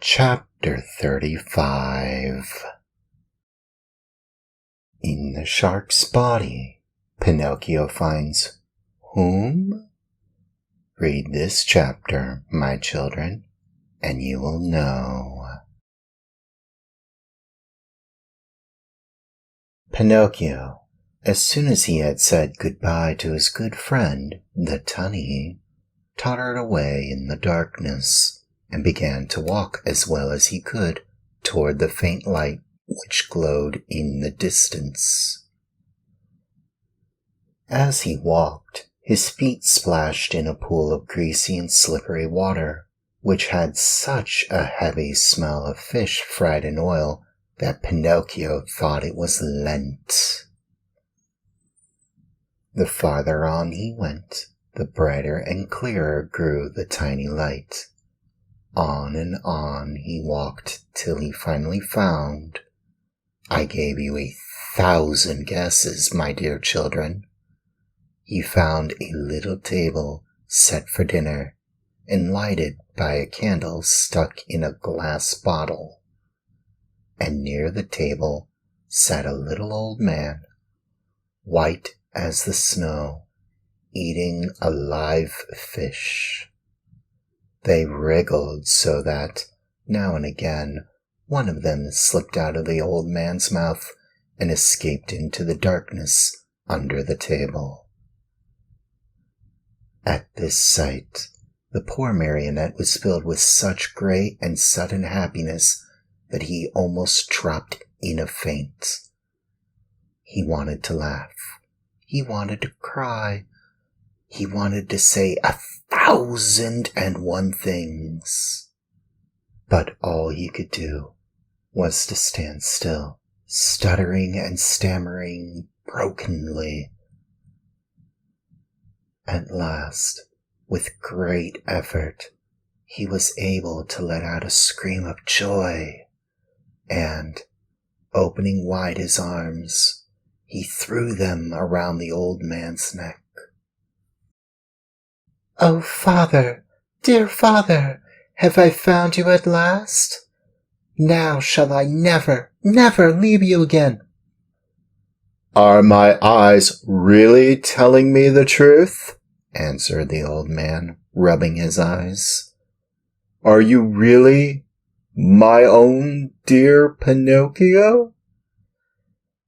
Chapter 35. In the shark's body, Pinocchio finds whom? Read this chapter, my children, and you will know. Pinocchio, as soon as he had said goodbye to his good friend, the tunny, tottered away in the darkness and began to walk as well as he could toward the faint light which glowed in the distance. As he walked, his feet splashed in a pool of greasy and slippery water, which had such a heavy smell of fish fried in oil that Pinocchio thought it was Lent. The farther on he went, the brighter and clearer grew the tiny light. On he walked till he finally found— I gave you 1,000 guesses, my dear children. He found a little table set for dinner and lighted by a candle stuck in a glass bottle. And near the table sat a little old man, white as the snow, eating a live fish. They wriggled so that, now and again, one of them slipped out of the old man's mouth and escaped into the darkness under the table. At this sight, the poor marionette was filled with such great and sudden happiness that he almost dropped in a faint. He wanted to laugh. He wanted to cry. He wanted to say 1,001 things. But all he could do was to stand still, stuttering and stammering brokenly. At last, with great effort, he was able to let out a scream of joy, and, opening wide his arms, he threw them around the old man's neck. "Oh, father, dear father, have I found you at last? Now shall I never, never leave you again." "Are my eyes really telling me the truth?" answered the old man, rubbing his eyes. "Are you really my own dear Pinocchio?"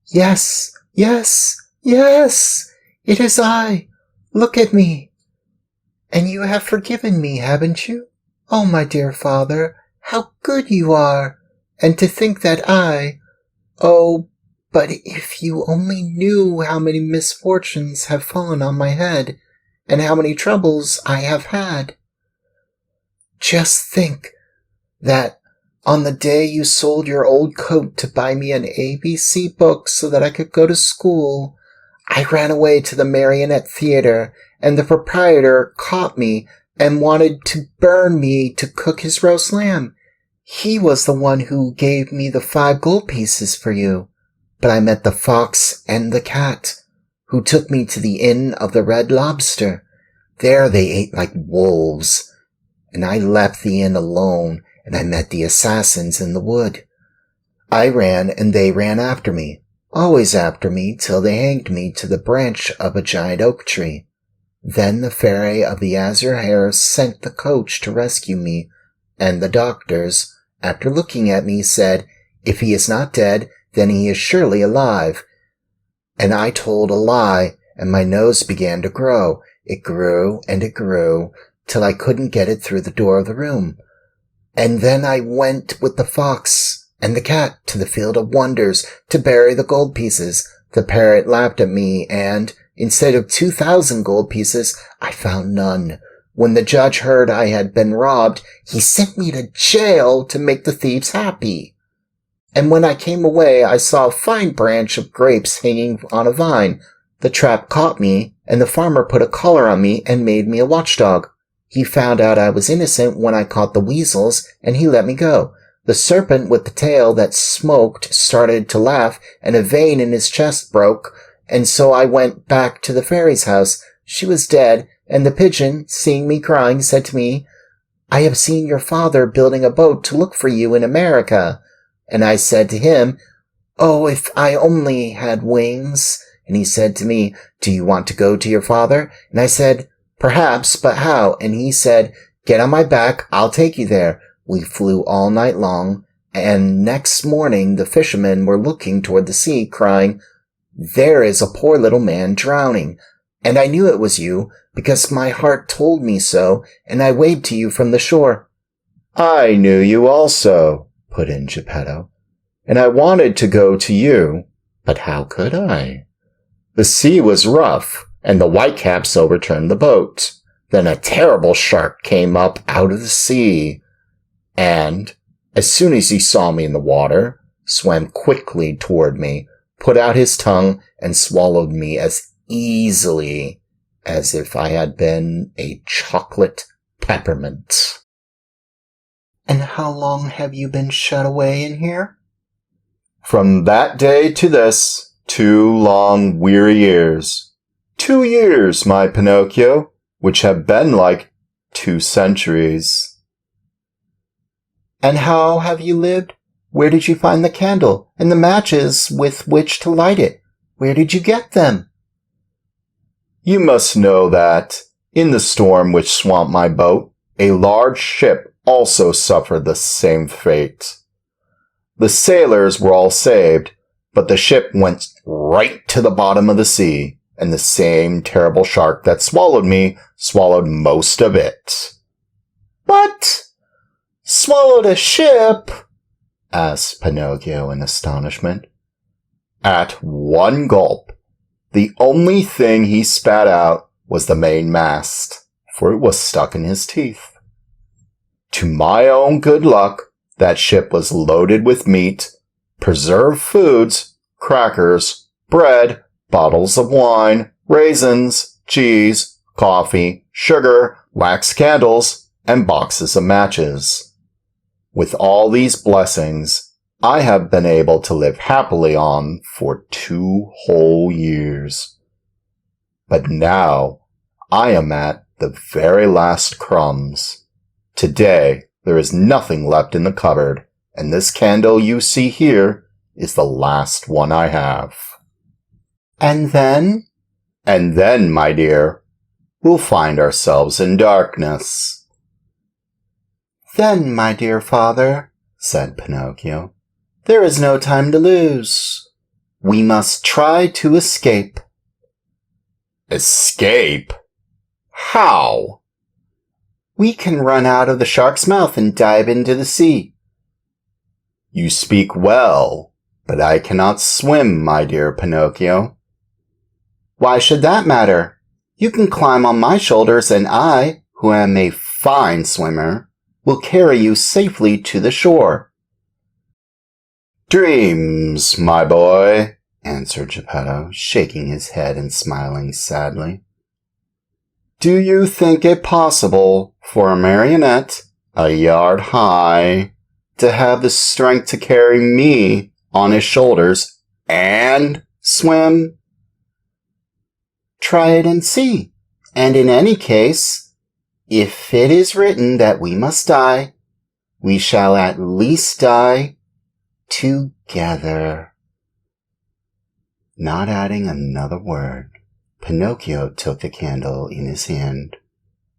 Yes, yes, yes, it is I. Look at me. And you have forgiven me, haven't you? Oh, my dear father, how good you are! And to think that oh, but if you only knew how many misfortunes have fallen on my head, and how many troubles I have had. Just think that on the day you sold your old coat to buy me an ABC book so that I could go to school, I ran away to the Marionette Theater, and the proprietor caught me and wanted to burn me to cook his roast lamb. He was the one who gave me the 5 gold pieces for you. But I met the fox and the cat, who took me to the Inn of the Red Lobster. There they ate like wolves, and I left the inn alone, and I met the assassins in the wood. I ran, and they ran after me, always after me, till they hanged me to the branch of a giant oak tree. Then the fairy of the azure hair sent the coach to rescue me, and the doctors, after looking at me, said, 'If he is not dead, then he is surely alive.' And I told a lie, and my nose began to grow. It grew, and it grew, till I couldn't get it through the door of the room. And then I went with the fox and the cat to the Field of Wonders to bury the gold pieces. The parrot laughed at me, and instead of 2,000 gold pieces, I found none. When the judge heard I had been robbed, he sent me to jail to make the thieves happy. And when I came away, I saw a fine branch of grapes hanging on a vine. The trap caught me, and the farmer put a collar on me and made me a watchdog. He found out I was innocent when I caught the weasels, and he let me go. The serpent with the tail that smoked started to laugh, and a vein in his chest broke, and so I went back to the fairy's house. She was dead, and the pigeon, seeing me crying, said to me, I have seen your father building a boat to look for you in America. And I said to him, oh, if I only had wings. And he said to me, do you want to go to your father? And I said, perhaps, but how? And he said, get on my back, I'll take you there. We flew all night long, and next morning the fishermen were looking toward the sea, crying, there is a poor little man drowning. And I knew it was you, because my heart told me so, and I waved to you from the shore. I knew you also, put in Geppetto, and I wanted to go to you, but how could I? The sea was rough, and the whitecaps overturned the boat. Then a terrible shark came up out of the sea, and, as soon as he saw me in the water, swam quickly toward me, put out his tongue, and swallowed me as easily as if I had been a chocolate peppermint. And how long have you been shut away in here? From that day to this, 2 long, weary years. 2 years, my Pinocchio, which have been like 2 centuries. And how have you lived? Where did you find the candle and the matches with which to light it? Where did you get them? You must know that, in the storm which swamped my boat, a large ship also suffered the same fate. The sailors were all saved, but the ship went right to the bottom of the sea, and the same terrible shark that swallowed me swallowed most of it. But swallowed a ship? Asked Pinocchio in astonishment. At one gulp, the only thing he spat out was the mainmast, for it was stuck in his teeth. To my own good luck, that ship was loaded with meat, preserved foods, crackers, bread, bottles of wine, raisins, cheese, coffee, sugar, wax candles, and boxes of matches. With all these blessings, I have been able to live happily on for 2 whole years. But now I am at the very last crumbs. Today there is nothing left in the cupboard, and this candle you see here is the last one I have. And then? And then, my dear, we'll find ourselves in darkness. Then, my dear father, said Pinocchio, there is no time to lose. We must try to escape. Escape? How? We can run out of the shark's mouth and dive into the sea. You speak well, but I cannot swim, my dear Pinocchio. Why should that matter? You can climb on my shoulders, and I, who am a fine swimmer, will carry you safely to the shore. Dreams, my boy, answered Geppetto, shaking his head and smiling sadly. Do you think it possible for a marionette, a yard high, to have the strength to carry me on his shoulders and swim? Try it and see. And in any case, if it is written that we must die, we shall at least die together. Not adding another word, Pinocchio took the candle in his hand,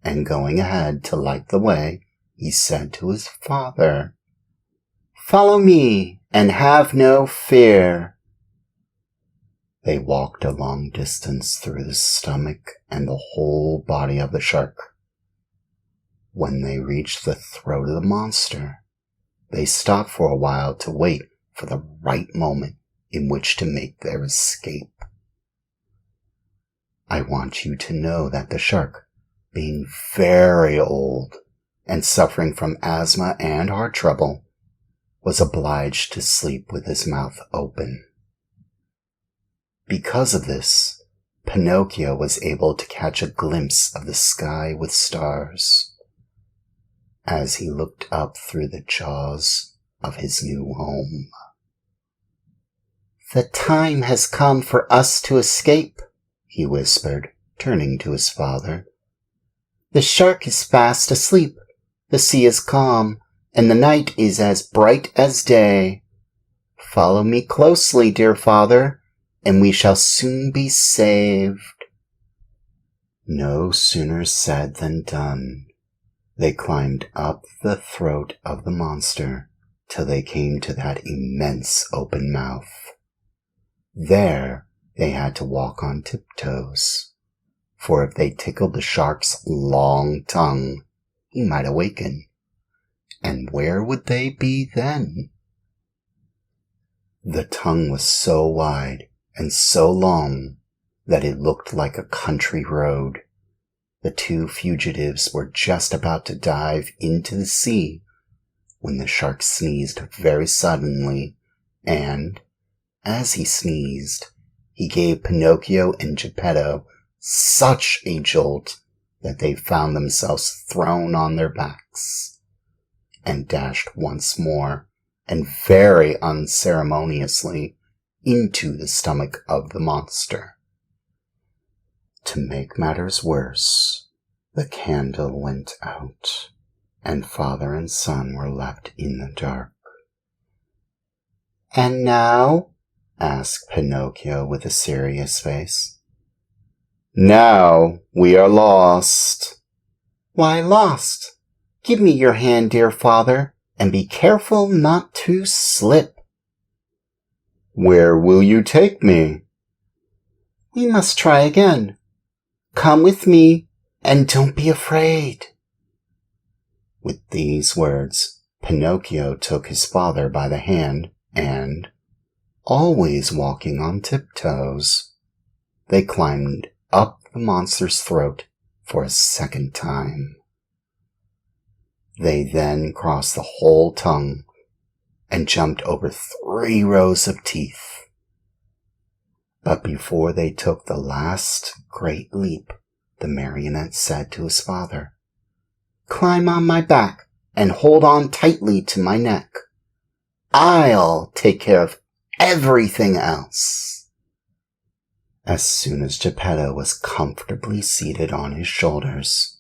and going ahead to light the way, he said to his father, Follow me, and have no fear. They walked a long distance through the stomach and the whole body of the shark. When they reached the throat of the monster, they stopped for a while to wait for the right moment in which to make their escape. I want you to know that the shark, being very old and suffering from asthma and heart trouble, was obliged to sleep with his mouth open. Because of this, Pinocchio was able to catch a glimpse of the sky with stars as he looked up through the jaws of his new home. The time has come for us to escape, he whispered, turning to his father. The shark is fast asleep. The sea is calm, and the night is as bright as day. Follow me closely, dear father, and we shall soon be saved." No sooner said than done. They climbed up the throat of the monster till they came to that immense open mouth. There they had to walk on tiptoes, for if they tickled the shark's long tongue, he might awaken. And where would they be then? The tongue was so wide and so long that it looked like a country road. The two fugitives were just about to dive into the sea when the shark sneezed very suddenly, and, as he sneezed, he gave Pinocchio and Geppetto such a jolt that they found themselves thrown on their backs and dashed once more and very unceremoniously into the stomach of the monster. To make matters worse, the candle went out, and father and son were left in the dark. "And now?" asked Pinocchio with a serious face. "Now we are lost." "Why lost? Give me your hand, dear father, and be careful not to slip." "Where will you take me?" "We must try again. Come with me, and don't be afraid." With these words, Pinocchio took his father by the hand and, always walking on tiptoes, they climbed up the monster's throat for a second time. They then crossed the whole tongue and jumped over 3 rows of teeth. But before they took the last great leap, the marionette said to his father, "Climb on my back and hold on tightly to my neck. I'll take care of everything else." As soon as Geppetto was comfortably seated on his shoulders,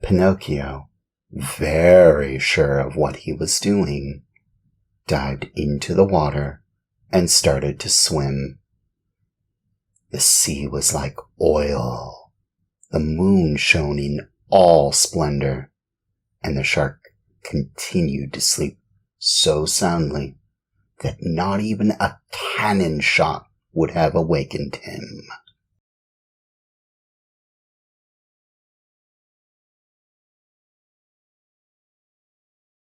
Pinocchio, very sure of what he was doing, dived into the water and started to swim. The sea was like oil. The moon shone in all splendor, and the shark continued to sleep so soundly that not even a cannon shot would have awakened him.